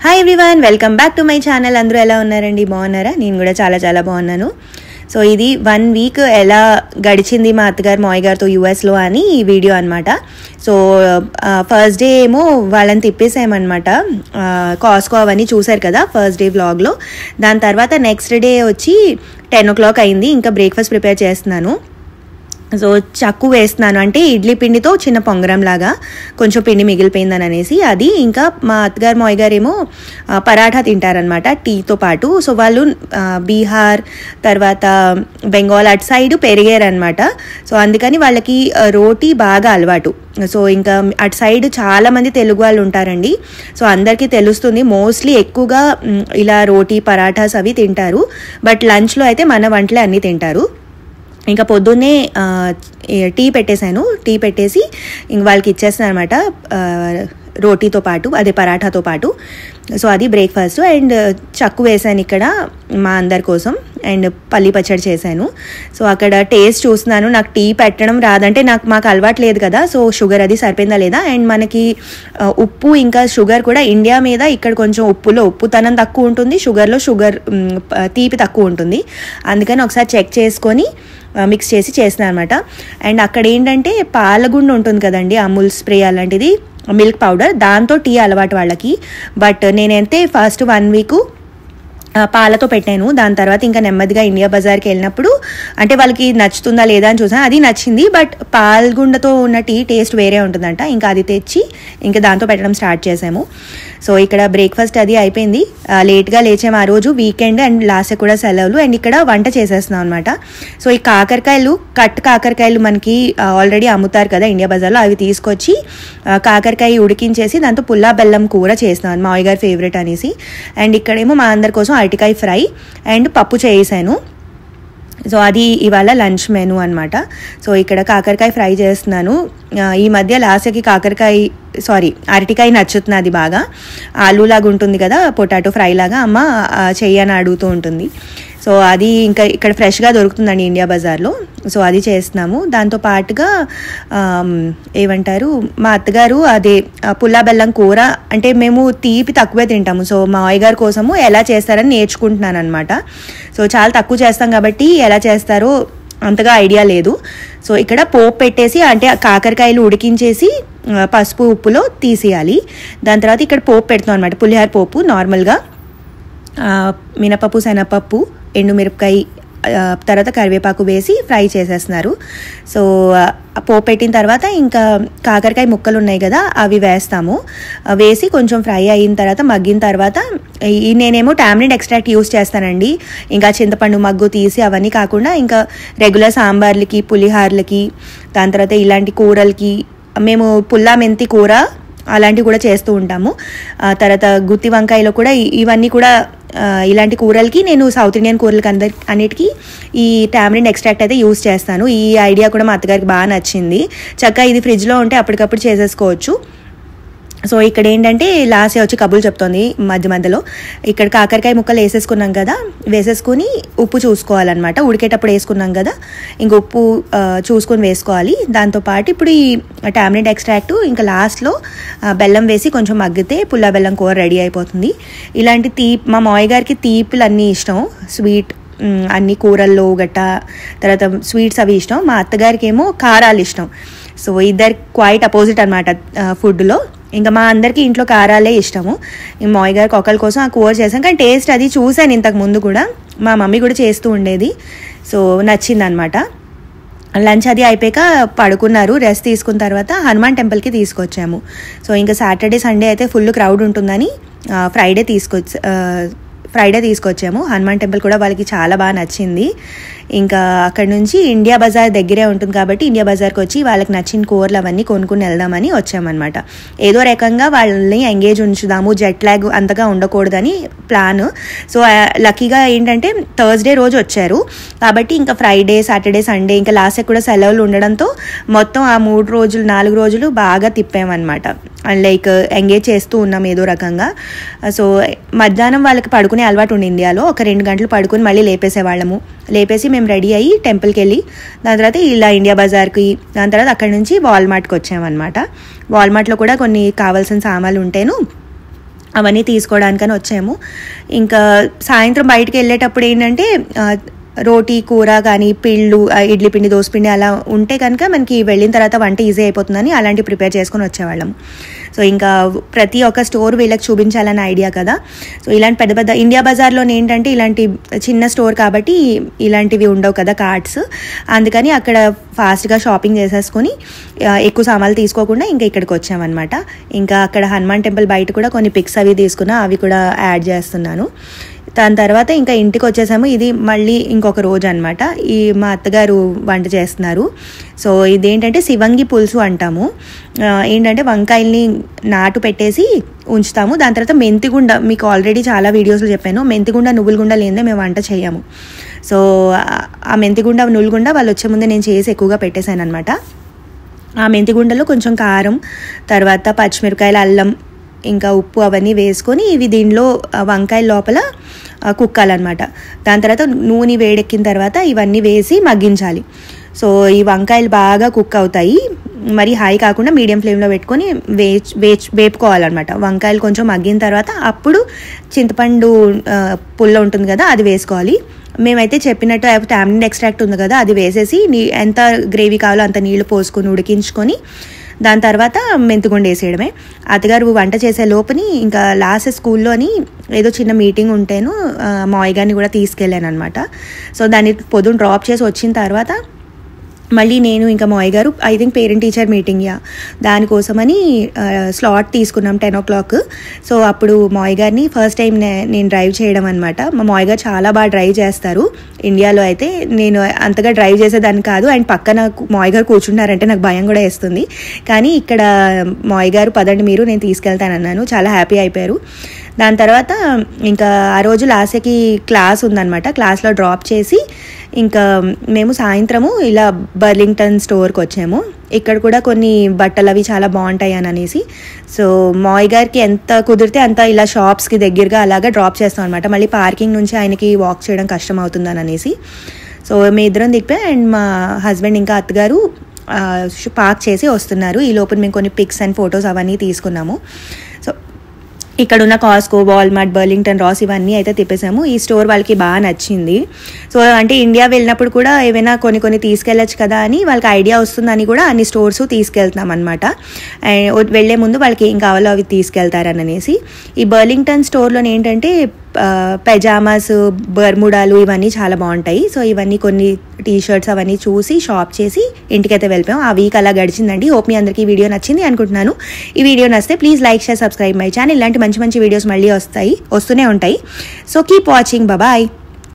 Hi everyone, welcome back to my channel. అందరూ ఎలా ఉన్నారండి? బాగున్నారా? నేను కూడా చాలా చాలా బాగున్నాను. సో ఇది 1 వీక్ ఎలా గడిచింది మా అత్తగారు మావయ్య గారితో యూఎస్లో అని ఈ వీడియో అనమాట. సో ఫస్ట్ డే ఏమో వాళ్ళని తిప్పేసామన్నమాట. కాస్కో అవన్నీ చూసారు కదా ఫస్ట్ డే వ్లాగ్లో. దాని తర్వాత నెక్స్ట్ డే వచ్చి 10 o'clock అయింది. ఇంకా బ్రేక్ఫాస్ట్ ప్రిపేర్ చేస్తున్నాను. సో చక్కు వేస్తున్నాను, అంటే ఇడ్లీ పిండితో చిన్న పొంగరం లాగా కొంచెం పిండి మిగిలిపోయిందని అనేసి అది. ఇంకా మా అత్తగారు మావయ్య గారు ఏమో పరాఠా తింటారనమాట టీతో పాటు. సో వాళ్ళు బీహార్ తర్వాత బెంగాల్ అటు సైడ్ పెరిగారనమాట. సో అందుకని వాళ్ళకి రోటీ బాగా అలవాటు. సో ఇంకా అటు సైడ్ చాలా మంది తెలుగు వాళ్ళు ఉంటారండి. సో అందరికీ తెలుస్తుంది, మోస్ట్లీ ఎక్కువగా ఇలా రోటీ పరాఠాస్ అవి తింటారు. బట్ లంచ్లో అయితే మన వంటలే అన్నీ తింటారు. ఇంకా పొద్దున్నే టీ పెట్టేశాను. టీ పెట్టేసి ఇంక వాళ్ళకి ఇచ్చేస్తాను అనమాట, రోటీతో పాటు అదే పరాఠాతో పాటు. సో అది బ్రేక్ఫాస్ట్. అండ్ చక్కు వేసాను ఇక్కడ మా అందరి కోసం. అండ్ పల్లి పచ్చడి చేశాను. సో అక్కడ టేస్ట్ చూస్తున్నాను. నాకు టీ పెట్టడం రాదంటే మాకు అలవాటు లేదు కదా. సో షుగర్ అది సరిపోయిందా లేదా. అండ్ మనకి ఉప్పు ఇంకా షుగర్ కూడా ఇండియా మీద ఇక్కడ కొంచెం ఉప్పులో ఉప్పుతనం తక్కువ ఉంటుంది, షుగర్లో తీపి తక్కువ ఉంటుంది. అందుకని ఒకసారి చెక్ చేసుకొని మిక్స్ చేసి చేస్తున్నాను అనమాట. అండ్ అక్కడ ఏంటంటే పాలగుండు ఉంటుంది కదండి, అమూల్ స్ప్రే అలాంటిది, మిల్క్ పౌడర్, దాంతో టీ అలవాటు వాళ్ళకి. బట్ నేనైతే ఫస్ట్ 1 వీక్ పాలతో పెట్టాను. దాని తర్వాత ఇంకా నెమ్మదిగా ఇండియా బజార్కి వెళ్ళినప్పుడు అంటే వాళ్ళకి నచ్చుతుందా లేదా అని చూసాను. అది నచ్చింది. బట్ పాల్గుండతో ఉన్న టీ టేస్ట్ వేరే ఉంటుందంట. ఇంకా అది తెచ్చి ఇంకా దాంతో పెట్టడం స్టార్ట్ చేసాము. సో ఇక్కడ బ్రేక్ఫాస్ట్ అది అయిపోయింది. లేట్గా లేచాము ఆ రోజు, వీకెండ్ అండ్ లాస్ట్ కూడా సెలవులు. అండ్ ఇక్కడ వంట చేసేస్తున్నాం అనమాట. సో ఈ కాకరకాయలు మనకి ఆల్రెడీ అమ్ముతారు కదా ఇండియా బజార్లో, అవి తీసుకొచ్చి కాకరకాయ ఉడికించేసి దాంతో పుల్లా బెల్లం కూర చేస్తున్నాను, మావయ్య గారి ఫేవరెట్ అనేసి. అండ్ ఇక్కడేమో మా అందరి కోసం అరటికాయ ఫ్రై అండ్ పప్పు చేసాను. సో అది ఇవాళ లంచ్ మెనూ అనమాట. సో ఇక్కడ కాకరకాయ ఫ్రై చేస్తున్నాను. ఈ మధ్య లాస్ట్కి అరటికాయ నచ్చుతున్నది బాగా. ఆలూలాగా ఉంటుంది కదా, పొటాటో ఫ్రై లాగా అమ్మ చెయ్యని అడుగుతూ ఉంటుంది. సో అది ఇంకా ఇక్కడ ఫ్రెష్గా దొరుకుతుందండి ఇండియా బజార్లో. సో అది చేస్తున్నాము. దాంతో పాటుగా ఏమంటారు, మా అత్తగారు అదే పుల్లా బెల్లం కూర, అంటే మేము తీపి తక్కువే తింటాము. సో మా మావయ్య గారి కోసము ఎలా చేస్తారని నేర్చుకుంటున్నాను అనమాట. సో చాలా తక్కువ చేస్తాం కాబట్టి ఎలా చేస్తారో అంతగా ఐడియా లేదు. సో ఇక్కడ పోపు పెట్టేసి, అంటే కాకరకాయలు ఉడికించేసి పసుపు ఉప్పులో తీసేయాలి. దాని తర్వాత ఇక్కడ పోపు పెడతాం అనమాట, పులిహార పోపు. నార్మల్గా మినపప్పు, శనగపప్పు, ఎండుమిరపకాయ, తర్వాత కరివేపాకు వేసి ఫ్రై చేసేస్తున్నారు. సో పోపు పెట్టిన తర్వాత ఇంకా కాకరకాయ ముక్కలు ఉన్నాయి కదా అవి వేస్తాము. వేసి కొంచెం ఫ్రై అయిన తర్వాత మగ్గిన తర్వాత నేనేమో టామరిన్ ఎక్స్ట్రాక్ట్ యూస్ చేస్తానండి. ఇంకా చింతపండు మగ్గు తీసి అవన్నీ కాకుండా ఇంకా రెగ్యులర్ సాంబార్లకి, పులిహార్లకి, దాని తర్వాత ఇలాంటి కూరలకి మేము పుల్లా మెంతి కూర అలాంటివి కూడా చేస్తూ ఉంటాము. తర్వాత గుత్తి వంకాయలో కూడా ఇవన్నీ కూడా ఇలాంటి కూరలకి నేను సౌత్ ఇండియన్ కూరలకి అన్నిటికీ ఈ టామరిన్ ఎక్స్ట్రాక్ట్ అయితే యూస్ చేస్తాను. ఈ ఐడియా కూడా మా అత్తగారికి బాగా నచ్చింది. చక్కగా ఇది ఫ్రిడ్జ్లో ఉంటే అప్పటికప్పుడు చేసేసుకోవచ్చు. సో ఇక్కడ ఏంటంటే లాస్ట్ వచ్చి కబుర్లు చెప్తోంది మధ్యలో. ఇక్కడ కాకరకాయ ముక్కలు వేసేసుకున్నాం కదా, వేసేసుకుని ఉప్పు చూసుకోవాలన్నమాట. ఉడికేటప్పుడు వేసుకున్నాం కదా, ఇంక ఉప్పు చూసుకొని వేసుకోవాలి. దాంతోపాటు ఇప్పుడు ఈ టామరిన్ ఎక్స్ట్రాక్ట్ ఇంకా లాస్ట్లో బెల్లం వేసి కొంచెం మగ్గితే పుల్లా బెల్లం కూర రెడీ అయిపోతుంది. ఇలాంటి మా మావయ్య గారికి తీపులు అన్నీ ఇష్టం, స్వీట్ అన్ని కూరల్లో గట్ట, తర్వాత స్వీట్స్ అవి ఇష్టం. మా అత్తగారికి ఏమో కారాలు ఇష్టం. సో ఇద్దరు క్వైట్ అపోజిట్ అనమాట ఫుడ్లో. ఇంకా మా అందరికీ ఇంట్లో కారాలే ఇష్టము. మావయ్య గారికి ఒకరి కోసం ఆ కూర చేశాను, కానీ టేస్ట్ అది చూశాను ఇంతకు ముందు కూడా, మా మమ్మీ కూడా చేస్తూ ఉండేది. సో నచ్చింది అనమాట. లంచ్ అది అయిపోయాక పడుకున్నారు. రెస్ట్ తీసుకున్న తర్వాత హనుమాన్ టెంపుల్కి తీసుకొచ్చాము. సో ఇంకా సాటర్డే సండే అయితే ఫుల్ క్రౌడ్ ఉంటుందని ఫ్రైడే తీసుకొచ్చాము. హనుమాన్ టెంపుల్ కూడా వాళ్ళకి చాలా బాగా నచ్చింది. ఇంకా అక్కడ నుంచి ఇండియా బజార్ దగ్గరే ఉంటుంది కాబట్టి ఇండియా బజార్కి వచ్చి వాళ్ళకి నచ్చిన కూరలు అవన్నీ కొనుక్కుని వెళ్దామని వచ్చామన్నమాట. ఏదో రకంగా వాళ్ళని ఎంగేజ్ ఉంచుదాము, జెట్ లాగ్ అంతగా ఉండకూడదని ప్లాన్. సో లక్కీగా ఏంటంటే థర్స్డే రోజు వచ్చారు కాబట్టి ఇంకా ఫ్రైడే, సాటర్డే, సండే ఇంకా లాస్ట్ కూడా సెలవులు ఉండడంతో మొత్తం ఆ 4 రోజులు బాగా తిప్పామన్నమాట. లైక్ ఎంగేజ్ చేస్తూ ఉన్నాం ఏదో రకంగా. సో మధ్యాహ్నం వాళ్ళకి పడుకునే అలవాటు ఉండి ఇండియాలో, ఒక 2 గంటలు పడుకుని మళ్ళీ లేపేసేవాళ్ళము. లేపేసి మేము రెడీ అయ్యి టెంపుల్కి వెళ్ళి దాని తర్వాత ఇలా ఇండియా బజార్కి, దాని తర్వాత అక్కడి నుంచి వాల్మార్ట్కి వచ్చామన్నమాట. వాల్మార్ట్లో కూడా కొన్ని కావాల్సిన సామాన్లు ఉంటేను అవన్నీ తీసుకోవడానికని వచ్చాము. ఇంకా సాయంత్రం బయటకు వెళ్ళేటప్పుడు ఏంటంటే రోటీ కూర కానీ పిళ్ళు ఇడ్లీ పిండి దోశ పిండి అలా ఉంటే కనుక మనకి వెళ్ళిన తర్వాత వంట ఈజీ అయిపోతుందని అలాంటివి ప్రిపేర్ చేసుకొని వచ్చేవాళ్ళం. సో ఇంకా ప్రతి ఒక్క స్టోర్ వీళ్ళకి చూపించాలని ఐడియా కదా. సో ఇలాంటి పెద్ద పెద్ద ఇండియా బజార్లో ఏంటంటే ఇలాంటి చిన్న స్టోర్ కాబట్టి ఇలాంటివి ఉండవు కదా కార్డ్స్, అందుకని అక్కడ ఫాస్ట్గా షాపింగ్ చేసేసుకొని ఎక్కువ సామాన్లు తీసుకోకుండా ఇంకా ఇక్కడికి వచ్చామన్నమాట. ఇంకా అక్కడ హనుమాన్ టెంపుల్ బయట కూడా కొన్ని పిక్స్ అవి తీసుకున్నా, అవి కూడా యాడ్ చేస్తున్నాను. దాని తర్వాత ఇంకా ఇంటికి వచ్చేసాము. ఇది మళ్ళీ ఇంకొక రోజు అనమాట. మా అత్తగారు వంట చేస్తున్నారు. సో ఇదేంటంటే శివంగి పులుసు అంటాము. ఏంటంటే వంకాయల్ని నాటు పెట్టేసి ఉంచుతాము. దాని తర్వాత మెంతిగుండ, మీకు ఆల్రెడీ చాలా వీడియోస్లో చెప్పాను, మెంతిగుండ నువ్వుల గుండ లేదే మేము వంట చేయము. సో ఆ మెంతిగుండ నువ్వుల గుండ వాళ్ళు వచ్చే ముందే నేను చేసి ఎక్కువగా పెట్టేశాను అనమాట. ఆ మెంతిగుండలో కొంచెం కారం, తర్వాత పచ్చిమిరపకాయలు, అల్లం, ఇంకా ఉప్పు అవన్నీ వేసుకొని ఇవి దీనిలో వంకాయ లోపల కుక్కాలన్నమాట. దాని తర్వాత నూనె వేడెక్కిన తర్వాత ఇవన్నీ వేసి మగ్గించాలి. సో ఈ వంకాయలు బాగా కుక్ అవుతాయి, మరి హై కాకుండా మీడియం ఫ్లేమ్లో పెట్టుకొని వేపుకోవాలన్నమాట. వంకాయలు కొంచెం మగ్గిన తర్వాత అప్పుడు చింతపండు పుల్ల ఉంటుంది కదా అది వేసుకోవాలి. మేమైతే చెప్పినట్టు టామరిన్ ఎక్స్ట్రాక్ట్ ఉంది కదా అది వేసేసి ఎంత గ్రేవీ కావాలో అంత నీళ్లు పోసుకొని ఉడికించుకొని దాని తర్వాత మెంతిగుండ వేసేయడమే. అత్తగారు వంట చేసే లోపని ఇంకా లాస్ట్ స్కూల్లోని ఏదో చిన్న మీటింగ్ ఉంటేను మావయ్య గారిని కూడా తీసుకెళ్ళాను అనమాట. సో దాన్ని పొద్దున్న డ్రాప్ చేసి వచ్చిన తర్వాత మళ్ళీ నేను ఇంకా మావయ్య గారు I think parent teacher meeting దానికోసమని స్లాట్ తీసుకున్నాం 10 o'clock. సో అప్పుడు మావయ్య గారిని ఫస్ట్ టైం నేను డ్రైవ్ చేయడం అనమాట. మా మావయ్య గారు చాలా బాగా డ్రైవ్ చేస్తారు. ఇండియాలో అయితే నేను అంతగా డ్రైవ్ చేసేదాన్ని కాదు, అండ్ పక్కన మావయ్య గారు కూర్చుంటారంటే నాకు భయం కూడా వేస్తుంది. కానీ ఇక్కడ మావయ్య గారు పదండి మీరు, నేను తీసుకెళ్తానన్నాను. చాలా హ్యాపీ అయిపోయారు. దాని తర్వాత ఇంకా ఆ రోజు లాస్ట్కి క్లాస్ ఉందన్నమాట. క్లాస్లో డ్రాప్ చేసి ఇంకా మేము సాయంత్రము ఇలా బర్లింగ్టన్ స్టోర్కి వచ్చాము. ఇక్కడ కూడా కొన్ని బట్టలు అవి చాలా బాగుంటాయి అని అనేసి సో మావయ్య గారికి ఎంత కుదిరితే అంత ఇలా షాప్స్కి దగ్గరగా అలాగా డ్రాప్ చేస్తాం అనమాట. మళ్ళీ పార్కింగ్ నుంచి ఆయనకి వాక్ చేయడం కష్టం అవుతుందని అనేసి సో మీ ఇద్దరం దిగిపోయి అండ్ మా హస్బెండ్ ఇంకా అత్తగారు పార్క్ చేసి వస్తున్నారు. ఈ లోపల మేము కొన్ని పిక్స్ అండ్ ఫొటోస్ అవన్నీ తీసుకున్నాము. సో ఇక్కడ ఉన్న కాస్కో, వాల్మార్ట్, బర్లింగ్టన్, రాస్ ఇవన్నీ అయితే తిప్పేసాము. ఈ స్టోర్ వాళ్ళకి బాగా నచ్చింది. సో అంటే ఇండియా వెళ్ళినప్పుడు కూడా ఏవైనా కొన్ని తీసుకెళ్ళచ్చు కదా అని వాళ్ళకి ఐడియా వస్తుందని కూడా అన్ని స్టోర్స్ తీసుకెళ్తున్నాం అనమాట. వెళ్లే ముందు వాళ్ళకి ఏం కావాలో అవి తీసుకెళ్తారని అనేసి. ఈ బర్లింగ్టన్ స్టోర్లో ఏంటంటే పైజామాస్, బర్ముడాలు ఇవన్నీ చాలా బాగుంటాయి. సో ఇవన్నీ కొన్ని టీషర్ట్స్ అవన్నీ చూసి షాప్ చేసి ఇంటికైతే వెళ్ళిపోయాం. ఆ వీక్ అలా గడిచిందండి. హోప్ మీ అందరికీ వీడియో నచ్చింది అనుకుంటున్నాను. ఈ వీడియో నచ్చితే please like, share, subscribe my channel. ఇలాంటి మంచి వీడియోస్ మళ్ళీ వస్తూనే ఉంటాయి. So keep watching. బాయ్.